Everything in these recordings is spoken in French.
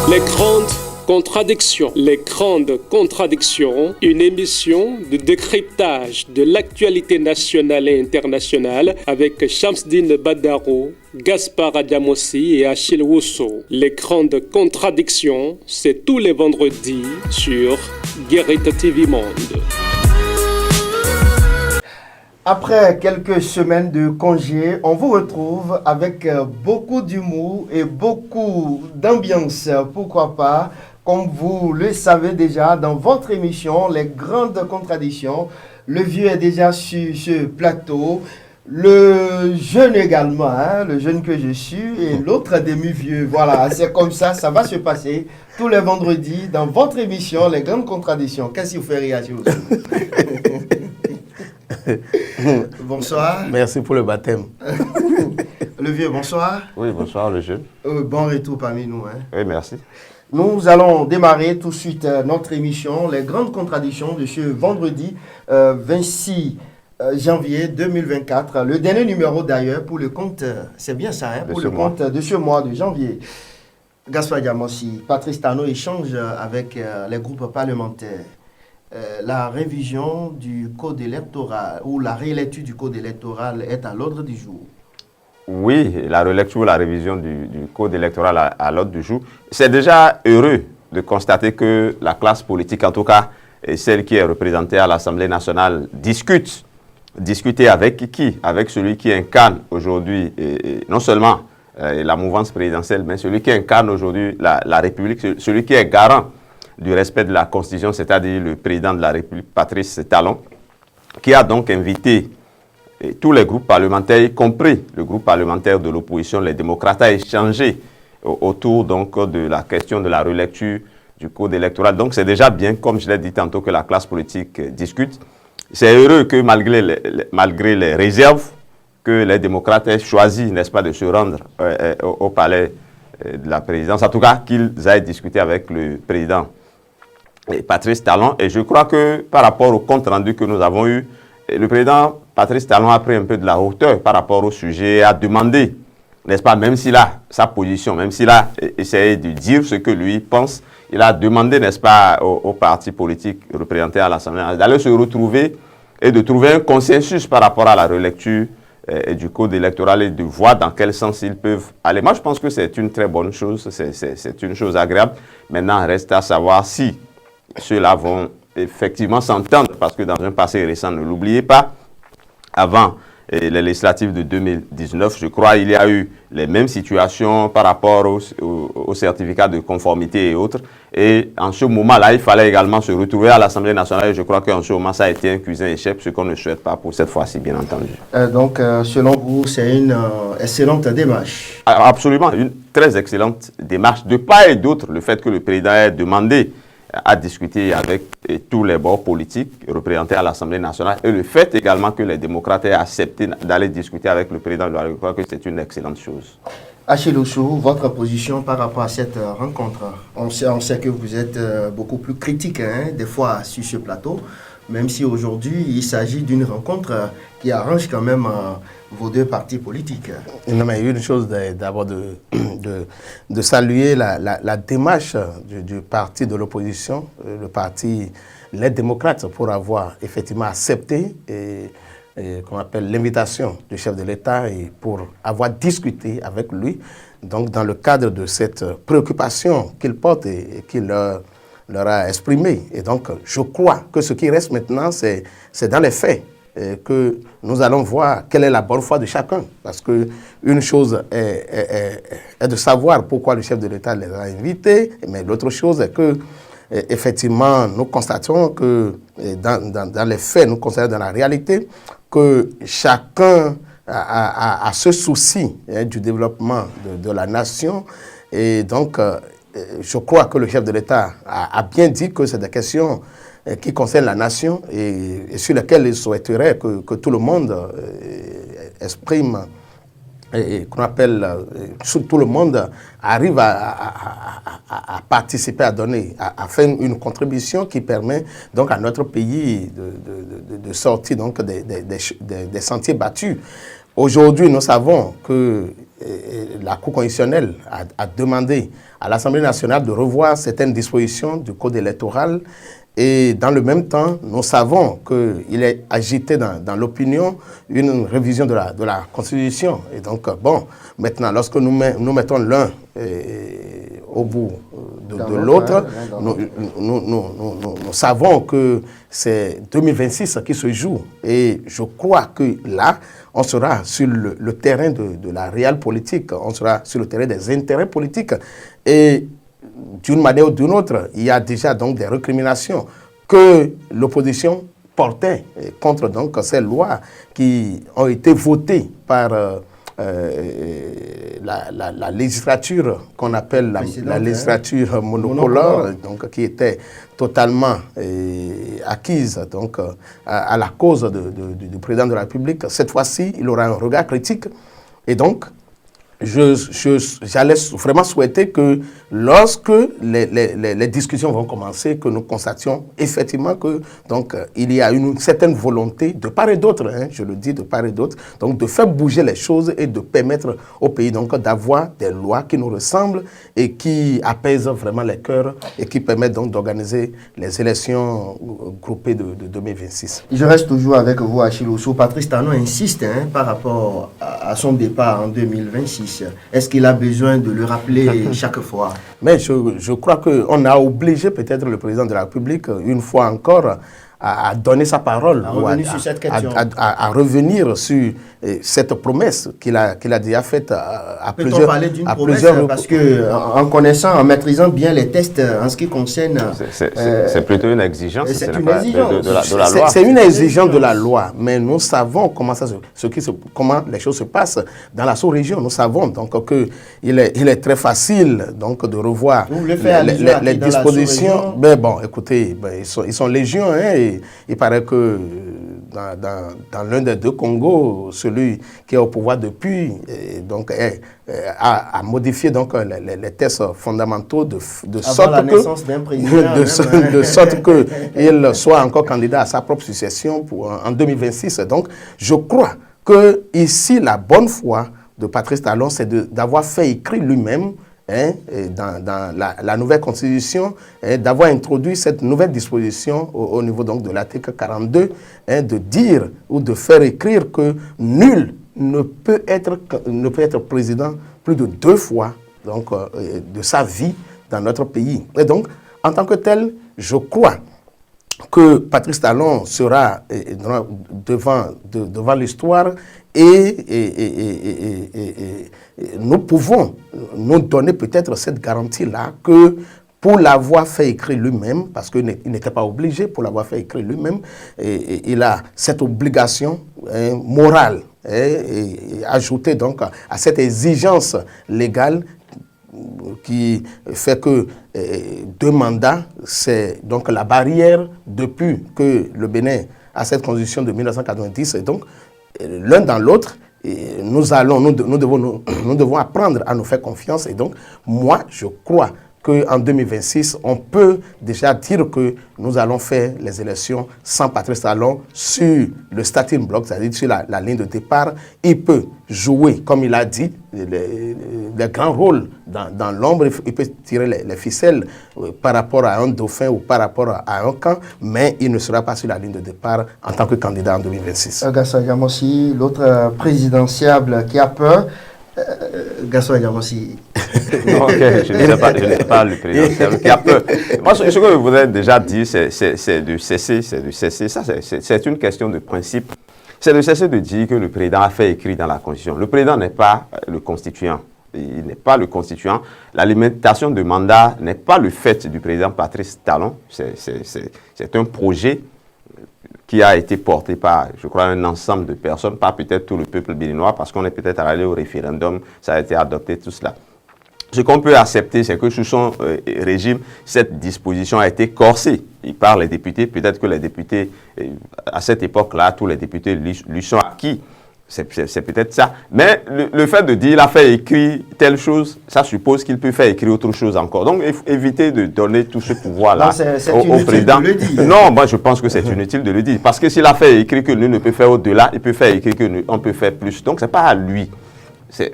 Les grandes contradictions. Les grandes contradictions, une émission de décryptage de l'actualité nationale et internationale avec Shamsdine Badaro, Gaspard Adjamossi et Achille Wusso. Les grandes contradictions, c'est tous les vendredis sur Guérite TV Monde. Après quelques semaines de congé, on vous retrouve avec beaucoup d'humour et beaucoup d'ambiance, pourquoi pas, comme vous le savez déjà, dans votre émission, Les Grandes Contradictions. Le vieux est déjà sur ce plateau, le jeune également, hein, le jeune que je suis, et l'autre demi-vieux. Voilà, c'est comme ça va se passer tous les vendredis dans votre émission, Les Grandes Contradictions. Qu'est-ce qui vous fait réagir aussi? Bonsoir. Merci pour le baptême. Le vieux, bonsoir. Oui, bonsoir le jeune. Bon retour parmi nous. Hein. Oui, merci. Nous allons démarrer tout de suite notre émission, Les Grandes Contradictions de ce vendredi 26 janvier 2024. Le dernier numéro d'ailleurs pour le compte, c'est bien ça, hein, pour le compte de ce mois de janvier. Gaspard Adjamossi, Patrice Talon échange avec les groupes parlementaires. La révision du code électoral ou la rélecture du code électoral est à l'ordre du jour. Oui, la relecture ou la révision du code électoral à l'ordre du jour. C'est déjà heureux de constater que la classe politique, en tout cas, et celle qui est représentée à l'Assemblée nationale, discuter avec qui? Avec celui qui incarne aujourd'hui, non seulement la mouvance présidentielle, mais celui qui incarne aujourd'hui la République, celui qui est garant du respect de la Constitution, c'est-à-dire le président de la République, Patrice Talon, qui a donc invité tous les groupes parlementaires, y compris le groupe parlementaire de l'opposition, les démocrates, à échanger autour donc de la question de la relecture du code électoral. Donc c'est déjà bien, comme je l'ai dit tantôt, que la classe politique discute. C'est heureux que malgré les réserves, que les démocrates aient choisi, n'est-ce pas, de se rendre au palais de la présidence, en tout cas qu'ils aillent discuter avec le président Patrice Talon. Et je crois que par rapport au compte rendu que nous avons eu, le président Patrice Talon a pris un peu de la hauteur par rapport au sujet, a demandé, n'est-ce pas, même s'il a sa position, même s'il a essayé de dire ce que lui pense, il a demandé, n'est-ce pas, aux partis politiques représentés à l'Assemblée d'aller se retrouver et de trouver un consensus par rapport à la relecture du code électoral et de voir dans quel sens ils peuvent aller. Moi, je pense que c'est une très bonne chose, c'est une chose agréable. Maintenant, il reste à savoir si ceux-là vont effectivement s'entendre, parce que dans un passé récent, ne l'oubliez pas, avant les législatives de 2019, je crois il y a eu les mêmes situations par rapport au certificat de conformité et autres. Et en ce moment-là, il fallait également se retrouver à l'Assemblée nationale. Et je crois qu'en ce moment, ça a été un cuisin échec, ce qu'on ne souhaite pas pour cette fois-ci, bien entendu. Donc, selon vous, c'est une excellente démarche? Absolument, une très excellente démarche. De part et d'autre, le fait que le président ait demandé à discuter avec tous les bords politiques représentés à l'Assemblée nationale et le fait également que les démocrates aient accepté d'aller discuter avec le président de la République, je crois que c'est une excellente chose. Achille Wusso, votre position par rapport à cette rencontre? On sait que vous êtes beaucoup plus critique, hein, des fois sur ce plateau, même si aujourd'hui il s'agit d'une rencontre qui arrange quand même vos deux partis politiques. Non, mais une chose d'abord de saluer la démarche du parti de l'opposition, le parti Les Démocrates, pour avoir effectivement accepté qu'on appelle l'invitation du chef de l'État et pour avoir discuté avec lui, donc dans le cadre de cette préoccupation qu'il porte et qu'il leur a exprimé. Et donc, je crois que ce qui reste maintenant, c'est dans les faits que nous allons voir quelle est la bonne foi de chacun. Parce qu'une chose est de savoir pourquoi le chef de l'État les a invités, mais l'autre chose est que, effectivement, nous constatons que dans les faits, nous constatons dans la réalité que chacun a ce souci du développement de la nation. Et donc, je crois que le chef de l'État a bien dit que c'est des questions qui concernent la nation et sur lesquelles il souhaiterait que tout le monde exprime, qu'on appelle, tout le monde arrive à participer, à donner, à faire une contribution qui permet donc à notre pays de sortir donc des sentiers battus. Aujourd'hui, nous savons que la Cour constitutionnelle a demandé à l'Assemblée nationale de revoir certaines dispositions du Code électoral. Et dans le même temps, nous savons qu'il est agité dans l'opinion une révision de la Constitution. Et donc, bon, maintenant, lorsque nous mettons l'un au bout de l'autre, nous savons que c'est 2026 qui se joue. Et je crois que là, on sera sur le terrain de la réelle politique, on sera sur le terrain des intérêts politiques. Et d'une manière ou d'une autre, il y a déjà donc des récriminations que l'opposition portait contre donc ces lois qui ont été votées par la législature qu'on appelle la législature monopolaire, donc qui était totalement acquise donc à la cause du président de la République. Cette fois-ci, il aura un regard critique et donc j'allais vraiment souhaiter que lorsque les discussions vont commencer, que nous constations effectivement que donc il y a une certaine volonté de part et d'autre, je le dis de part et d'autre, donc de faire bouger les choses et de permettre au pays donc d'avoir des lois qui nous ressemblent et qui apaisent vraiment les cœurs et qui permettent donc d'organiser les élections groupées de 2026. Je reste toujours avec vous, Achille Osso. Patrice Talon insiste par rapport à son départ en 2026. Est-ce qu'il a besoin de le rappeler chaque fois? Mais je crois qu'on a obligé peut-être le président de la République, une fois encore, à donner sa parole, à revenir sur cette promesse qu'il a déjà faite à plusieurs... Peut-on parler d'une promesse parce qu'en connaissant, en maîtrisant bien les tests en ce qui concerne... C'est plutôt une exigence. C'est une exigence de la loi. C'est une exigence de la loi, mais nous savons comment les choses se passent dans la sous-région. Nous savons donc qu'il est très facile donc, de revoir les dispositions. Mais bon, écoutez, ils sont légion, et il paraît que dans l'un des deux Congos, celui qui est au pouvoir depuis donc a modifié donc les tests fondamentaux de sorte qu'il soit encore candidat à sa propre succession en 2026. Donc, je crois que ici la bonne foi de Patrice Talon, c'est d'avoir fait écrire lui-même dans la nouvelle constitution, d'avoir introduit cette nouvelle disposition au niveau donc de l'article 42, de dire ou de faire écrire que nul ne peut être président plus de 2 fois donc, de sa vie dans notre pays. Et donc, en tant que tel, je crois que Patrice Talon sera devant l'histoire et nous pouvons nous donner peut-être cette garantie-là que pour l'avoir fait écrire lui-même, parce qu'il n'était pas obligé, pour l'avoir fait écrire lui-même, il a cette obligation morale et ajoutée donc à cette exigence légale qui fait que 2 mandats, c'est donc la barrière depuis que le Bénin a cette constitution de 1990. Et donc, l'un dans l'autre, nous devons apprendre à nous faire confiance. Et donc, moi, je crois qu'en 2026, on peut déjà dire que nous allons faire les élections sans Patrice Talon sur le starting block, c'est-à-dire sur la ligne de départ. Il peut jouer, comme il a dit, les grands rôles dans l'ombre. Il peut tirer les ficelles par rapport à un dauphin ou par rapport à un camp, mais il ne sera pas sur la ligne de départ en tant que candidat en 2026. Gaston Adjamossi, l'autre présidentiable qui a peur. Gaston Adjamossi. Non, okay, je ne sais pas le président qui a peur. Moi, ce que je voudrais déjà dire, c'est de cesser. Ça, c'est une question de principe. C'est de cesser de dire que le président a fait écrire dans la Constitution. Le président n'est pas le constituant. Il n'est pas le constituant. La limitation de mandat n'est pas le fait du président Patrice Talon. C'est un projet qui a été porté par, je crois, un ensemble de personnes, pas peut-être tout le peuple béninois, parce qu'on est peut-être allé au référendum, ça a été adopté, tout cela. Ce qu'on peut accepter, c'est que sous son régime, cette disposition a été corsée. Il parle les députés, peut-être que les députés, à cette époque-là, tous les députés lui sont acquis. C'est peut-être ça. Mais le fait de dire, il a fait écrire telle chose, ça suppose qu'il peut faire écrire autre chose encore. Donc, éviter de donner tout ce pouvoir-là au président. De le dire. Non, moi, je pense que c'est inutile de le dire. Parce que s'il a fait écrire que nous ne peut faire au-delà, il peut faire écrire qu'on peut faire plus. Donc, ce n'est pas à lui.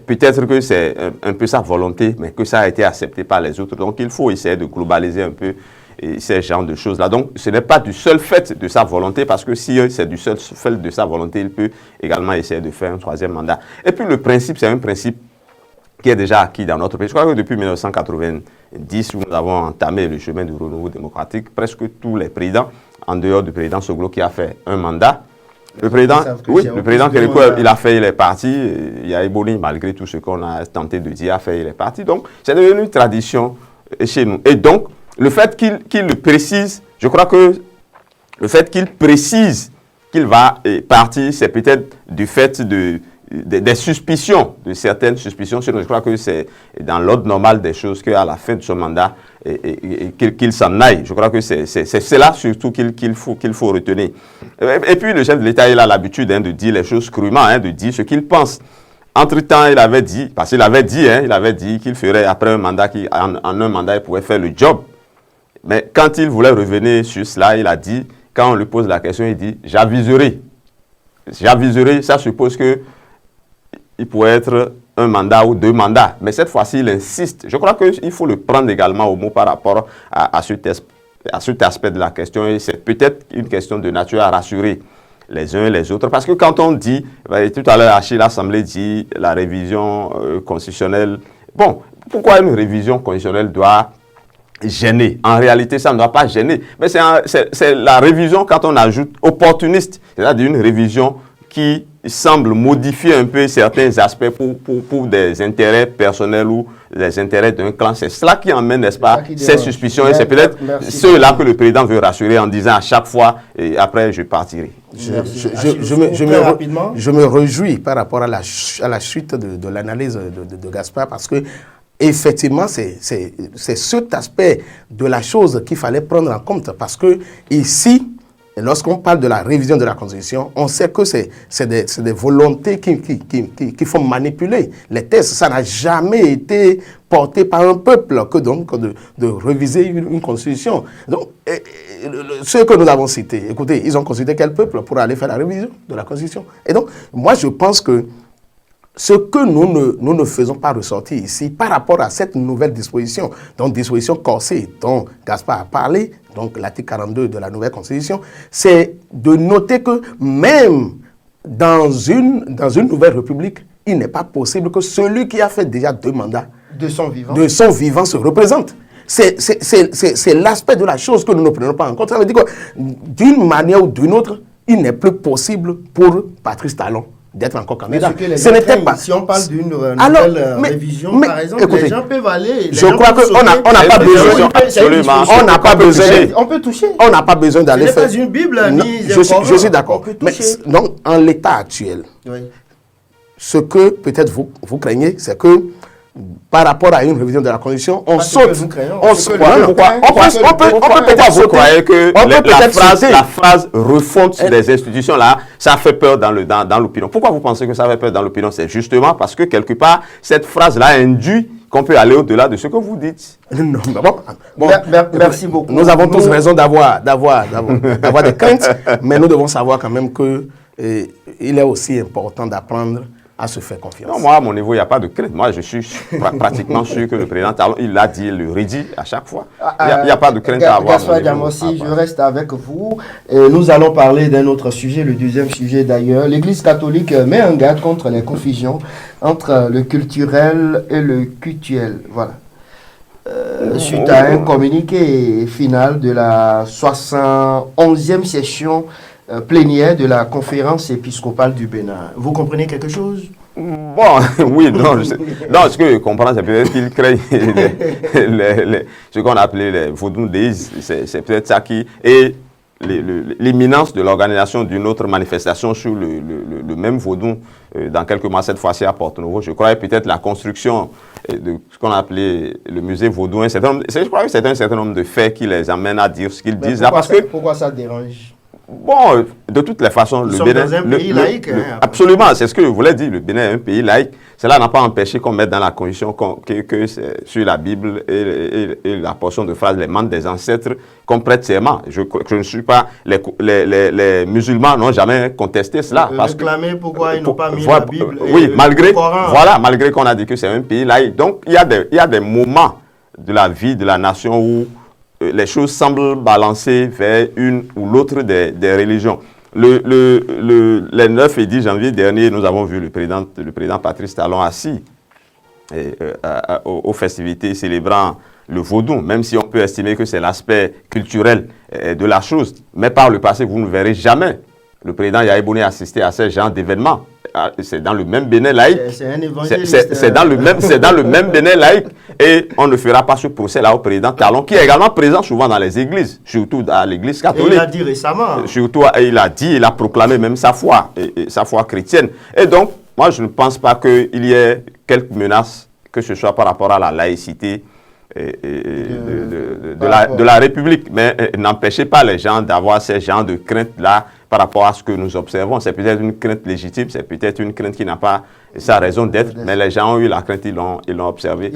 peut-être que c'est un peu sa volonté, mais que ça a été accepté par les autres. Donc, il faut essayer de globaliser un peu ces genres de choses-là. Donc, ce n'est pas du seul fait de sa volonté, parce que si c'est du seul fait de sa volonté, il peut également essayer de faire un troisième mandat. Et puis, le principe, c'est un principe qui est déjà acquis dans notre pays. Je crois que depuis 1990, où nous avons entamé le chemin du renouveau démocratique, presque tous les présidents, en dehors du président Soglo qui a fait un mandat, le président Kérékou, il a fait, il est parti. Il y a Eboni, malgré tout ce qu'on a tenté de dire, a fait, il est parti. Donc, c'est devenu une tradition chez nous. Et donc, le fait qu'il le précise, je crois que le fait qu'il précise qu'il va partir, c'est peut-être du fait des suspicions, de certaines suspicions. Sinon, je crois que c'est dans l'ordre normal des choses qu'à la fin de son mandat, qu'il s'en aille. Je crois que c'est là surtout qu'il faut retenir. Et puis, le chef de l'État, il a l'habitude de dire les choses crûment, de dire ce qu'il pense. Entre-temps, il avait dit, parce qu'il avait dit qu'il ferait après un mandat, en un mandat, il pouvait faire le job. Mais quand il voulait revenir sur cela, il a dit, quand on lui pose la question, il dit « j'aviserai ». J'aviserai, ça suppose qu'il pourrait être un mandat ou 2 mandats. Mais cette fois-ci, il insiste. Je crois qu'il faut le prendre également au mot par rapport à cet aspect de la question. Et c'est peut-être une question de nature à rassurer les uns et les autres. Parce que quand on dit, tout à l'heure, Achille, l'Assemblée dit la révision constitutionnelle. Bon, pourquoi une révision constitutionnelle doit gêner? En réalité, ça ne doit pas gêner. Mais c'est la révision quand on ajoute opportuniste, c'est-à-dire une révision qui semble modifier un peu certains aspects pour des intérêts personnels ou des intérêts d'un clan. C'est cela qui emmène, n'est-ce pas, ces suspicions. Et c'est peut-être ceux-là que le président veut rassurer en disant à chaque fois, et après je partirai. Je me réjouis par rapport à la chute de l'analyse de Gaspard, parce que effectivement, c'est cet aspect de la chose qu'il fallait prendre en compte, parce que ici, lorsqu'on parle de la révision de la Constitution, on sait que c'est des volontés qui font manipuler les textes. Ça n'a jamais été porté par un peuple que donc de réviser une Constitution. Donc, ceux que nous avons cités, écoutez, ils ont consulté quel peuple pour aller faire la révision de la Constitution? Et donc, moi, je pense que ce que nous ne faisons pas ressortir ici par rapport à cette nouvelle disposition, donc disposition corsée dont Gaspard a parlé, donc l'article 42 de la nouvelle Constitution, c'est de noter que même dans une nouvelle république, il n'est pas possible que celui qui a fait déjà 2 mandats de son vivant se représente. C'est l'aspect de la chose que nous ne prenons pas en compte. Ça veut dire que d'une manière ou d'une autre, il n'est plus possible pour Patrice Talon d'être encore candidat. Ce n'était pas. Si on parle d'une nouvelle révision, par exemple, écoutez, les gens peuvent aller. Je crois qu'on n'a pas besoin. Absolument. On n'a pas besoin. On peut toucher. On n'a pas besoin d'aller faire. Ce n'est pas une Bible ni je suis d'accord. Mais donc, en l'état actuel, ce que peut-être vous craignez, c'est que par rapport à une révision de la Constitution, on saute. Pourquoi peut-être vous croyez que la phrase refonte des institutions là, ça fait peur dans l'opinion? Pourquoi vous pensez que ça fait peur dans l'opinion? C'est justement parce que quelque part, cette phrase-là induit qu'on peut aller au-delà de ce que vous dites. Non, merci beaucoup. Nous avons tous raison d'avoir des craintes, mais nous devons savoir quand même que il est aussi important d'apprendre à se faire confiance. Non, moi, à mon niveau, il n'y a pas de crainte. Moi, je suis pratiquement sûr que le président Talon, il l'a dit, il le redit à chaque fois. Il n'y a pas de crainte à avoir. Gaspard Diamossi, je reste avec vous. Et nous allons parler d'un autre sujet, le deuxième sujet d'ailleurs. L'Église catholique met en garde contre les confusions entre le culturel et le cultuel. Voilà. Suite à un communiqué final de la 71e session plénière de la conférence épiscopale du Bénin. Vous comprenez quelque chose? Bon, oui, non. Ce que je comprends, c'est peut-être qu'il crée ce qu'on appelait les vaudou days. C'est peut-être ça qui... Et l'imminence de l'organisation d'une autre manifestation sur le même vaudou dans quelques mois, cette fois-ci à Porto-Novo. Je crois peut-être la construction de ce qu'on a appelé le musée vaudou. Je crois que c'est un certain nombre de faits qui les amènent à dire ce qu'ils disent là. Pourquoi ça dérange? Bon, de toutes les façons, Nous sommes dans un pays laïque. Absolument, c'est ce que je voulais dire. Le Bénin est un pays laïque. Cela n'a pas empêché qu'on mette dans la Constitution que c'est sur la Bible et la portion de phrase, les membres des ancêtres, qu'on prête serment. Je ne suis pas... Les musulmans n'ont jamais contesté cela. Réclamer pourquoi ils n'ont pas mis la Bible oui, malgré, le Coran. Voilà, malgré qu'on a dit que c'est un pays laïque. Donc, il y a des moments de la vie de la nation où les choses semblent balancer vers une ou l'autre des religions. Les 9 et 10 janvier dernier, nous avons vu le président Patrice Talon assis aux festivités célébrant le vaudou, même si on peut estimer que c'est l'aspect culturel de la chose. Mais par le passé, vous ne verrez jamais le président Yahya Bouné assister à ce genre d'événements. C'est dans le même Bénin laïque. C'est un évangéliste. C'est dans le même Bénin laïque. Et on ne fera pas ce procès-là au président Talon, qui est également présent souvent dans les églises, surtout à l'église catholique. Et il a dit récemment. Surtout, il a proclamé même sa foi, et sa foi chrétienne. Et donc, moi, je ne pense pas qu'il y ait quelques menaces, que ce soit par rapport à la laïcité de la République. Mais n'empêchez pas les gens d'avoir ces genres de craintes-là par rapport à ce que nous observons. C'est peut-être une crainte légitime, c'est peut-être une crainte qui n'a pas sa raison d'être, mais les gens ont eu la crainte, ils l'ont observé.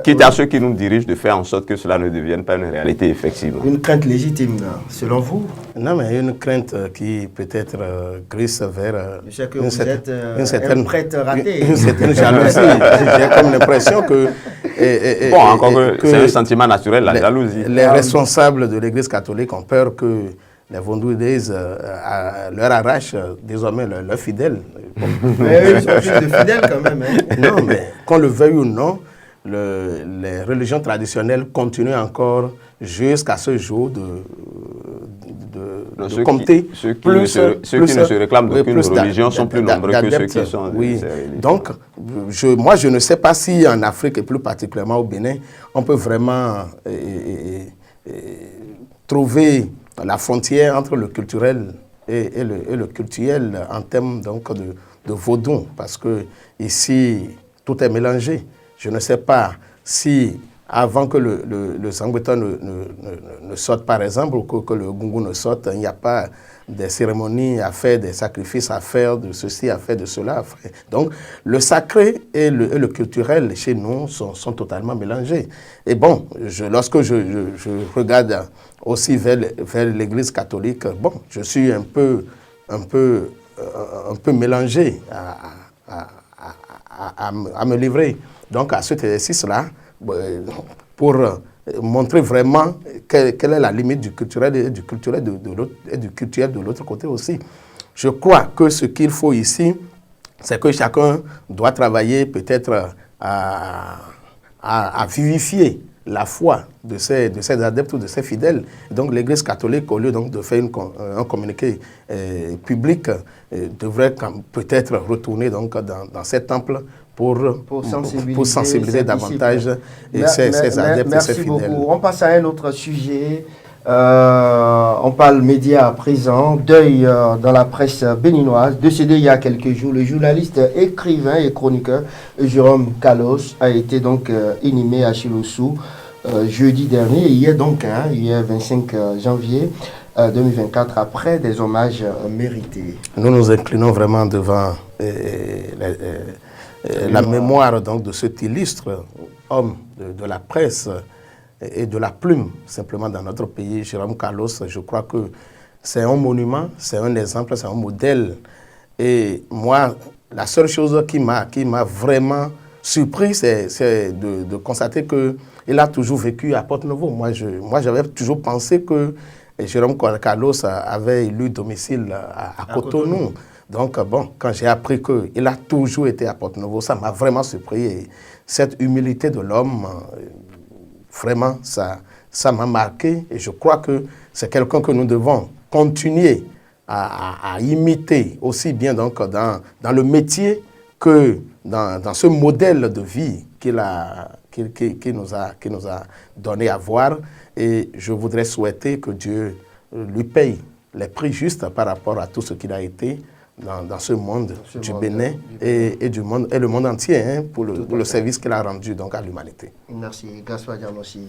Quitte à ceux qui nous dirigent de faire en sorte que cela ne devienne pas une réalité, effectivement. Une crainte légitime, selon vous? Non, mais une crainte qui peut-être glisse vers je sais que vous êtes un prêtre raté. Une certaine jalousie. J'ai comme l'impression que... c'est un sentiment naturel, la jalousie. Les responsables de l'Église catholique ont peur que les Vondoudés leur arrachent désormais leurs fidèles. Mais eux, ils sont plus de fidèles quand même. Hein. Non, mais qu'on le veuille ou non, les religions traditionnelles continuent encore jusqu'à ce jour de compter. Ceux qui ne se réclament d'aucune religion sont plus nombreux que ceux qui sont... Oui. Donc, moi, je ne sais pas si en Afrique, et plus particulièrement au Bénin, on peut vraiment trouver la frontière entre le culturel et le cultuel en termes donc de vaudou, parce que ici tout est mélangé. Je ne sais pas si avant que le Sangbeton ne sorte par exemple, ou que le Gungu ne sorte, il n'y a pas des cérémonies à faire, des sacrifices à faire, de ceci à faire, de cela à faire. Donc le sacré et le culturel chez nous sont totalement mélangés. Et bon, lorsque je regarde aussi vers l'Église catholique, bon, je suis un peu mélangé à me livrer donc à cet exercice-là pour montrer vraiment quelle est la limite du culturel et du culturel de l'autre côté aussi. Je crois que ce qu'il faut ici, c'est que chacun doit travailler peut-être à vivifier la foi de ses adeptes ou de ses fidèles. Donc l'Église catholique, au lieu donc de faire un communiqué public, devrait peut-être retourner donc dans ces temples pour sensibiliser davantage ses adeptes et ses fidèles. Merci beaucoup. On passe à un autre sujet. On parle médias à présent. Deuil dans la presse béninoise. Décédé il y a quelques jours, le journaliste, écrivain et chroniqueur Jérôme Kalos a été donc inhumé à Chilossou jeudi dernier. Hier 25 janvier 2024, après des hommages mérités. Nous nous inclinons vraiment devant la mémoire donc, de cet illustre homme de la presse et de la plume, simplement dans notre pays, Jérôme Kalos. Je crois que c'est un monument, c'est un exemple, c'est un modèle. Et moi, la seule chose qui m'a vraiment surpris, c'est de constater qu'il a toujours vécu à Porte-Novo. Moi, j'avais toujours pensé que Jérôme Kalos avait élu domicile à Cotonou. Donc, bon, quand j'ai appris qu'il a toujours été à Porte-Novo, ça m'a vraiment surpris. Et cette humilité de l'homme, vraiment, ça m'a marqué. Et je crois que c'est quelqu'un que nous devons continuer à imiter, aussi bien donc dans le métier que dans ce modèle de vie qu'il nous a donné à voir. Et je voudrais souhaiter que Dieu lui paye les prix justes par rapport à tout ce qu'il a été dans ce monde du Bénin et le monde entier, pour le service qu'il a rendu donc à l'humanité. Merci. Gaspard Dianossi.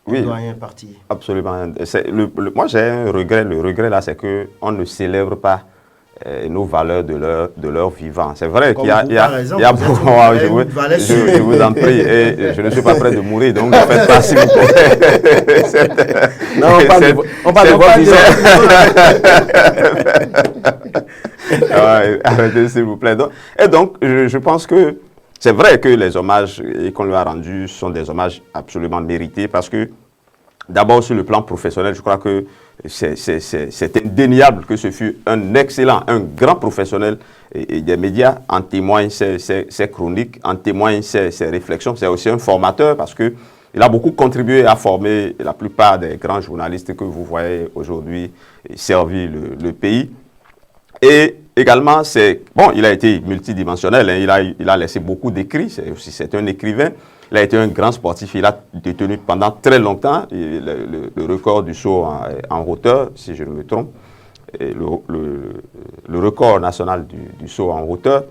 Oui, doyen parti. Absolument. Moi, j'ai un regret. Le regret, là, c'est qu'on ne célèbre pas nos valeurs de leur vivant. C'est vrai qu'il y a beaucoup. Je vous en prie. Et je ne suis pas prêt de mourir, donc ne faites pas si vous pouvez. Non, on parle de arrêtez, s'il vous plaît. Donc, je pense que c'est vrai que les hommages qu'on lui a rendus sont des hommages absolument mérités parce que, d'abord, sur le plan professionnel, je crois que c'est indéniable que ce fut un excellent, un grand professionnel et des médias. En témoignent ses chroniques, en témoignent ses réflexions. C'est aussi un formateur parce qu'il a beaucoup contribué à former la plupart des grands journalistes que vous voyez aujourd'hui servir le pays. Et également, il a été multidimensionnel, hein, il a laissé beaucoup d'écrits, c'est un écrivain, il a été un grand sportif, il a détenu pendant très longtemps le record du saut en hauteur, si je ne me trompe, et le record national du saut en hauteur.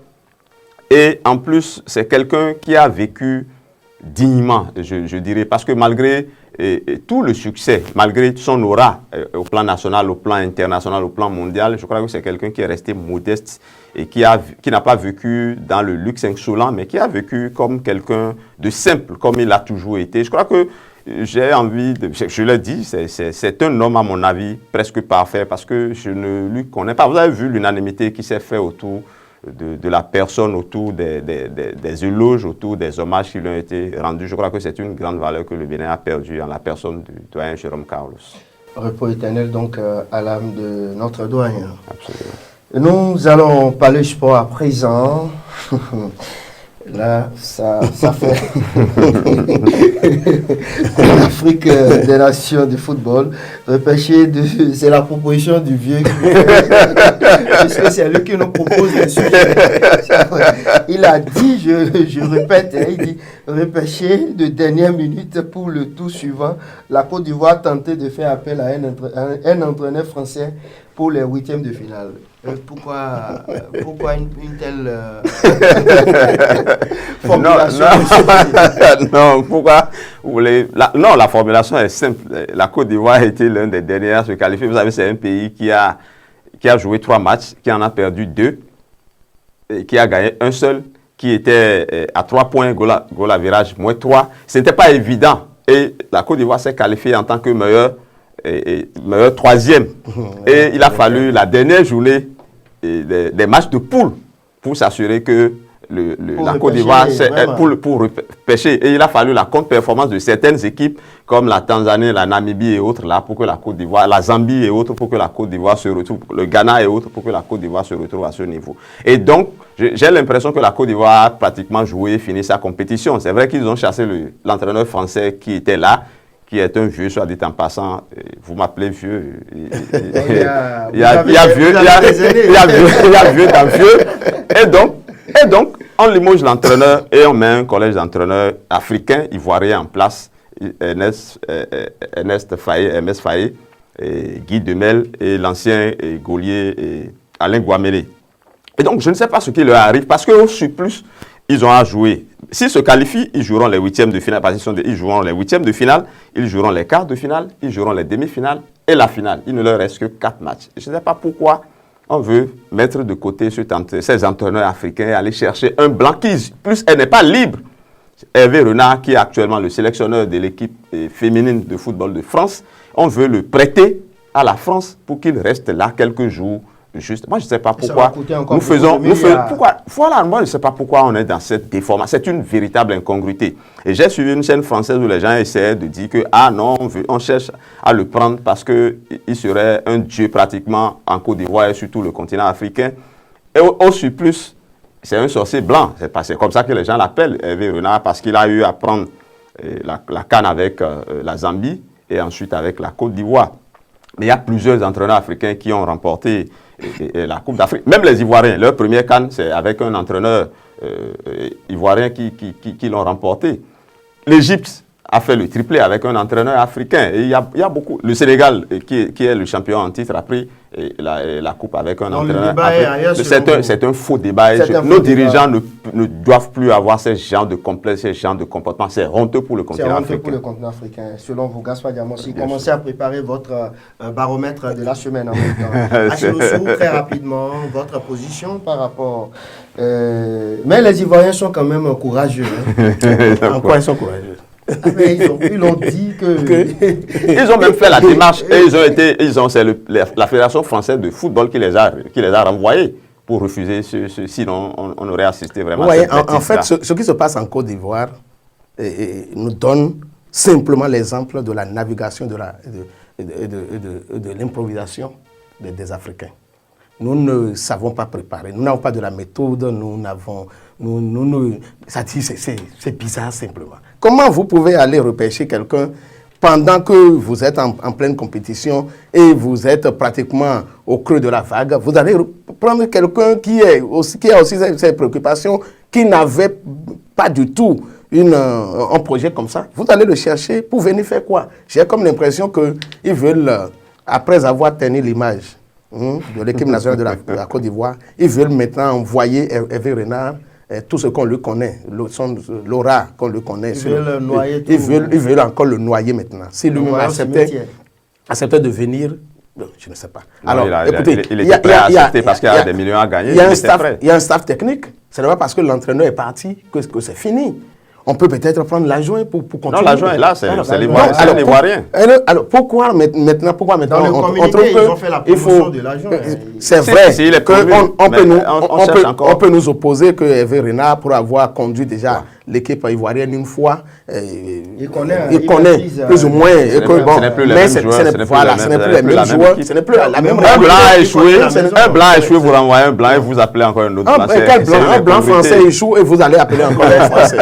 Et en plus, c'est quelqu'un qui a vécu dignement, je dirais, parce que malgré tout le succès, malgré son aura au plan national, au plan international, au plan mondial, je crois que c'est quelqu'un qui est resté modeste et qui n'a pas vécu dans le luxe insolent, mais qui a vécu comme quelqu'un de simple, comme il a toujours été. Je crois que j'ai envie je l'ai dit, c'est un homme, à mon avis, presque parfait, parce que je ne lui connais pas. Vous avez vu l'unanimité qui s'est faite autour de la personne, autour des éloges, autour des hommages qui lui ont été rendus. Je crois que c'est une grande valeur que le Bénin a perdue en la personne du doyen Jérôme Carlos. Repos éternel donc à l'âme de notre doyen. Absolument. Nous allons parler sport à présent. Là, ça fait l'Afrique des nations de football. C'est la proposition du vieux. Puisque c'est lui qui nous propose le sujet. Il a dit, je répète, il dit repêché de dernière minute pour le tour suivant. La Côte d'Ivoire tentait de faire appel à un entraîneur français pour les huitièmes de finale. Pourquoi une telle formulation? Non, pourquoi vous voulez... la formulation est simple. La Côte d'Ivoire a été l'un des derniers à se qualifier. Vous savez, c'est un pays qui a joué 3 matchs, qui en a perdu 2, et qui a gagné un seul, qui était à 3 points, goal average, moins 3. Ce n'était pas évident. Et la Côte d'Ivoire s'est qualifiée en tant que meilleur troisième. Et il a fallu la dernière journée des matchs de poule pour s'assurer que la Côte d'Ivoire, pour repêcher. Et il a fallu la contre-performance de certaines équipes comme la Tanzanie, la Namibie et autres, là, pour que la Côte d'Ivoire, la Zambie et autres, pour que la Côte d'Ivoire se retrouve, le Ghana et autres, pour que la Côte d'Ivoire se retrouve à ce niveau. Et donc, j'ai l'impression que la Côte d'Ivoire a pratiquement joué et fini sa compétition. C'est vrai qu'ils ont chassé l'entraîneur français qui était là, qui est un vieux, soit dit en passant, vous m'appelez vieux. Il y a vieux dans vieux. Et donc, on limoge l'entraîneur et on met un collège d'entraîneurs africains, ivoiriens en place, Ernest Faye, Guy Demel et l'ancien Gaulier Alain Guamélé. Et donc, je ne sais pas ce qui leur arrive, parce qu'au surplus, ils ont à jouer. S'ils se qualifient, ils joueront les huitièmes de finale, parce qu'ils joueront les huitièmes de finale, ils joueront les quarts de finale, ils joueront les demi-finales et la finale. Il ne leur reste que 4 matchs. Je ne sais pas pourquoi on veut mettre de côté ces entraîneurs africains et aller chercher un blanc qui, plus, elle n'est pas libre. Hervé Renard, qui est actuellement le sélectionneur de l'équipe féminine de football de France, on veut le prêter à la France pour qu'il reste là quelques jours. Juste, moi, je ne sais pas pourquoi nous faisons... Voilà, moi, je ne sais pas pourquoi on est dans cette déformation. C'est une véritable incongruité. Et j'ai suivi une chaîne française où les gens essaient de dire que, ah non, on cherche à le prendre parce qu'il serait un dieu pratiquement en Côte d'Ivoire et sur tout le continent africain. Et au surplus, c'est un sorcier blanc. C'est comme ça que les gens l'appellent, Hervé Renard, parce qu'il a eu à prendre la CAN avec la Zambie et ensuite avec la Côte d'Ivoire. Mais il y a plusieurs entraîneurs africains qui ont remporté la Coupe d'Afrique. Même les Ivoiriens, leur première CAN, c'est avec un entraîneur ivoirien qui l'ont remporté. L'Égypte a fait le triplé avec un entraîneur africain. Et il y a beaucoup. Le Sénégal, qui est le champion en titre, a pris la coupe avec un Non, entraîneur. le débat est ailleurs, C'est un faux débat. Nos dirigeants ne doivent plus avoir ce genre de complexe, ce genre de comportement. C'est honteux pour le continent africain. C'est honteux pour le continent africain. Selon vous, Gaspard Diamansi, commencez à préparer votre baromètre de la semaine en même temps. Achille Ossou, très rapidement, votre position par rapport... mais les Ivoiriens sont quand même courageux. Hein. En quoi ils sont courageux? Ils l'ont dit que... Ils ont même fait la démarche et c'est la Fédération française de football qui les a renvoyés pour refuser sinon on aurait assisté vraiment à cette en fait, ce qui se passe en Côte d'Ivoire nous donne simplement l'exemple de la navigation de l'improvisation des Africains. Nous ne savons pas préparer, nous n'avons pas de la méthode, c'est bizarre simplement. Comment vous pouvez aller repêcher quelqu'un pendant que vous êtes en pleine compétition et vous êtes pratiquement au creux de la vague? Vous allez prendre quelqu'un qui a aussi ses préoccupations, qui n'avait pas du tout un projet comme ça. Vous allez le chercher pour venir faire quoi? J'ai comme l'impression qu'ils veulent, après avoir terni l'image de l'équipe nationale de la Côte d'Ivoire, ils veulent maintenant envoyer Hervé Renard tout ce qu'on lui connaît, l'aura qu'on lui connaît. Ils veulent encore le noyer maintenant. Si lui-même acceptait de venir, je ne sais pas. Alors, écoutez, il était prêt à accepter parce qu'il y a des millions à gagner. Il y a un staff technique. Ce n'est pas parce que l'entraîneur est parti que c'est fini. On peut peut-être prendre l'adjoint pour continuer. Non, l'adjoint est là, c'est l'Ivoirien. Alors, pourquoi maintenant dans le communiqué, ils ont fait la promotion de l'adjoint. C'est vrai qu'on peut nous opposer que Hervé Renard, pour avoir conduit déjà l'équipe ivoirienne une fois, il connaît plus ou moins. Mais ce n'est plus les mêmes joueurs, ce n'est plus la même Un blanc a échoué, vous renvoyez un blanc et vous appelez encore un autre blanc. Un blanc français échoue et vous allez appeler encore un français.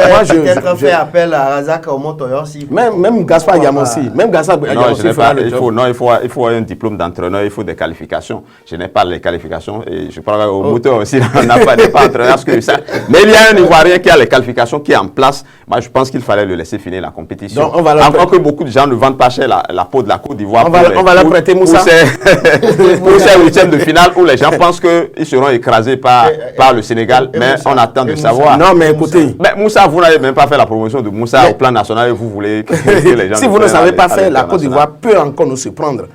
Moi, peut-être fait appel à Razak Omotoyo aussi. Même Gaspard Diamansi. Même Gaspard Diamansi fera le job. Il faut un diplôme d'entraîneur, il faut des qualifications. Je n'ai pas les qualifications et je parle au moteur aussi, on n'a pas d'entraîneur. Mais il y a un Ivoirien qui a les qualifications, qui est en place. Moi, je pense qu'il fallait le laisser finir la compétition. Encore que beaucoup de gens ne vendent pas cher la peau de la Côte d'Ivoire. On va leur prêter Moussa. Pour ces huitièmes de finale où les gens pensent qu'ils seront écrasés par le Sénégal. Mais on attend de savoir. Non, mais écoutez. Mais Moussa, vous n'avez même pas fait la promotion de Moussa au plan national et vous voulez que les gens... Si vous ne savez pas faire, la Côte d'Ivoire peut encore nous surprendre.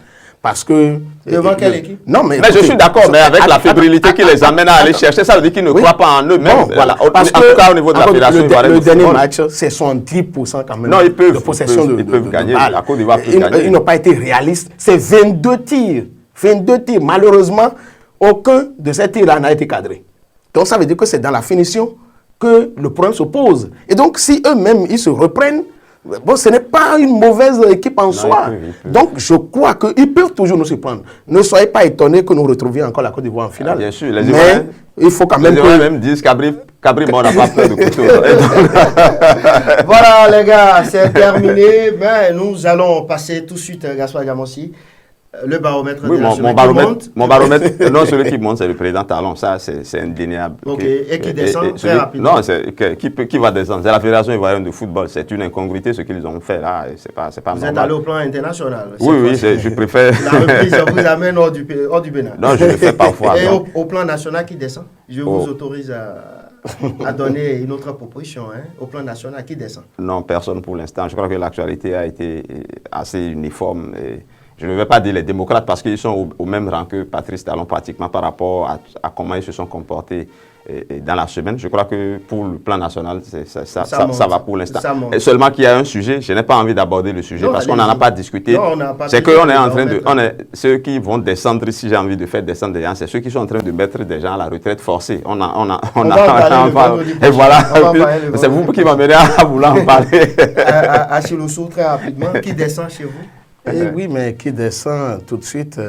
Parce que... Devant quelle équipe? Non, mais je suis d'accord, mais avec la fébrilité qui les amène à aller chercher, ça veut dire qu'ils ne croient pas en eux-mêmes. Voilà. En tout cas, au niveau de la fédération ivoirienne. Le dernier match, c'est 70% quand même. Non, ils peuvent. De possession ils peuvent gagner. La Côte d'Ivoire peut gagner. Ils n'ont pas été réalistes. C'est 22 tirs. 22 tirs. Malheureusement, aucun de ces tirs-là n'a été cadré. Donc, ça veut dire que c'est dans la finition que le problème se pose. Et donc, si eux-mêmes, ils se reprennent, bon, ce n'est pas une mauvaise équipe en soi. Ils peuvent. Donc, je crois qu'ils peuvent toujours nous surprendre. Ne soyez pas étonnés que nous retrouvions encore la Côte d'Ivoire en finale. Bien sûr, les mais il faut quand même... Les Ivoiriens même disent qu'Abri Mort n'a pas peur de couteau. Voilà, les gars, c'est terminé. Mais nous allons passer tout de suite, Gaspard Diamansi. Le baromètre de la semaine mon baromètre, non, celui qui monte, c'est le président Talon. Ça, c'est indéniable. Ok, et qui descend très rapidement. Non, qui va descendre? C'est la Fédération ivoirienne de football. C'est une incongruité ce qu'ils ont fait là. C'est pas vous normal. Êtes allé au plan international. Oui, je préfère. La reprise vous amène hors du Bénin. Non, je le fais parfois. Et au plan national qui descend? Je vous autorise à donner une autre proposition, au plan national qui descend. Non, personne pour l'instant. Je crois que l'actualité a été assez uniforme. Je ne vais pas dire les démocrates parce qu'ils sont au même rang que Patrice Talon pratiquement par rapport à comment ils se sont comportés dans la semaine. Je crois que pour le plan national, ça va pour l'instant. Seulement qu'il y a un sujet, je n'ai pas envie d'aborder le sujet parce qu'on n'en a pas discuté. C'est qu'on est en train de... ceux qui vont descendre, si j'ai envie de faire descendre des gens, c'est ceux qui sont en train de mettre des gens à la retraite forcée. Et voilà, c'est vous qui m'amenez à vouloir en parler. Achille Ossou, très rapidement, qui descend chez vous? Oui, mais qui descend tout de suite,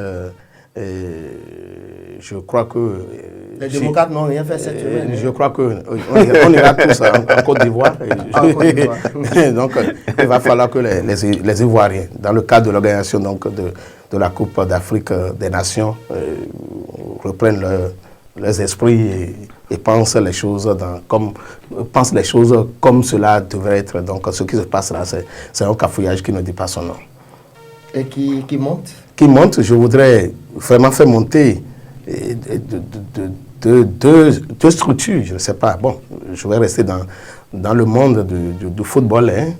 je crois que... les démocrates n'ont rien fait cette semaine. Je crois qu'on ira tous en Côte d'Ivoire. Donc, il va falloir que les Ivoiriens, dans le cadre de l'organisation de la Coupe d'Afrique des Nations, reprennent leurs esprits et pensent les choses comme cela devrait être. Donc, ce qui se passe là, c'est un cafouillage qui ne dit pas son nom. Et qui monte? Qui monte, je voudrais vraiment faire monter deux structures, je ne sais pas. Bon, je vais rester dans le monde du football. Hein.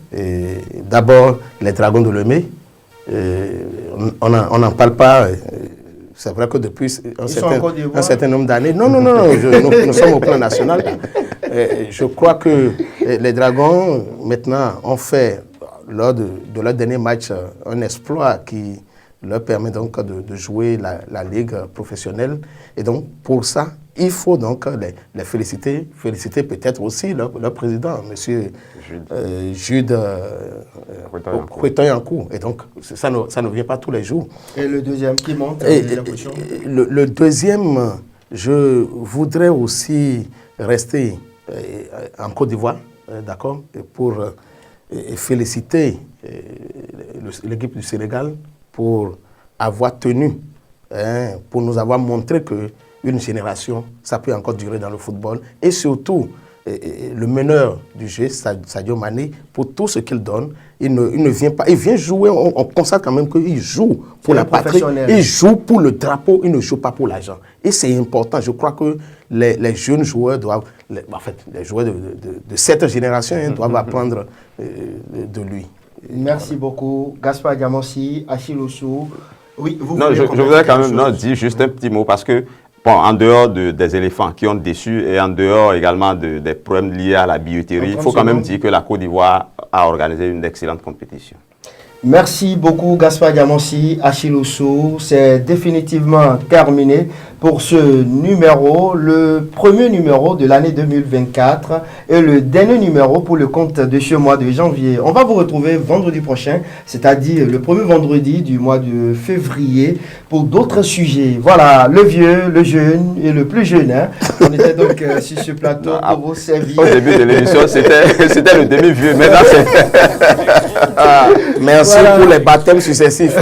D'abord, les Dragons de Lemay. On n'en parle pas. C'est vrai que depuis un certain nombre d'années... Non, nous sommes au plan national. Je crois que les Dragons, maintenant, ont fait, lors de leur dernier match, un exploit qui leur permet donc de jouer la ligue professionnelle. Et donc, pour ça, il faut donc les féliciter. Féliciter peut-être aussi leur président, M. Jude Huitoyankou. Et donc, ça ne vient pas tous les jours. Et le deuxième qui monte? Le deuxième, je voudrais aussi rester en Côte d'Ivoire, d'accord, pour féliciter l'équipe du Sénégal pour avoir tenu, pour nous avoir montré qu'une génération, ça peut encore durer dans le football. Et surtout, le meneur du jeu, Sadio Mané, pour tout ce qu'il donne, il ne vient pas. Il vient jouer, on constate quand même qu'il joue pour la patrie. Il joue pour le drapeau, il ne joue pas pour l'argent. Et c'est important. Je crois que les jeunes joueurs doivent, les joueurs de cette génération doivent apprendre de lui. Merci beaucoup. Gaspard Diamossi, Achille Osso. Oui, je voudrais quand même dire juste un petit mot parce que, bon, en dehors des éléphants qui ont déçu et en dehors également des problèmes liés à la billetterie, il faut quand même dire que la Côte d'Ivoire a organisé une excellente compétition. Merci beaucoup Gaspard Diamossi, Achille Osso. C'est définitivement terminé pour ce numéro, le premier numéro de l'année 2024 et le dernier numéro pour le compte de ce mois de janvier. On va vous retrouver vendredi prochain, c'est-à-dire le premier vendredi du mois de février pour d'autres sujets. Voilà, le vieux, le jeune et le plus jeune. Hein. On était donc sur ce plateau pour vous servir. Au début de l'émission, c'était le demi-vieux. Maintenant, c'est... Merci pour les baptêmes successifs.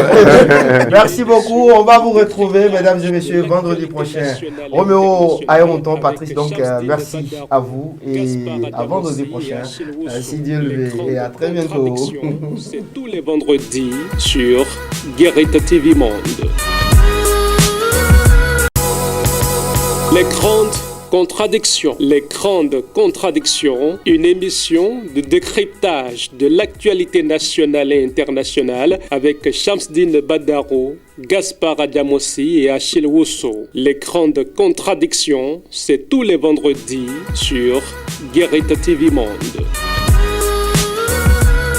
Merci beaucoup. On va vous retrouver, mesdames et messieurs, vendredi prochain. Roméo Aéronton, Patrice, donc merci à vous et à vendredi prochain. Si Dieu le veut, et à très bientôt. C'est tous les vendredis sur Guérite TV Monde. Les grandes contradictions, une émission de décryptage de l'actualité nationale et internationale avec Shamsdine Badaro, Gaspard Diamossi et Achille Osso. Les grandes contradictions, c'est tous les vendredis sur Guérite TV Monde.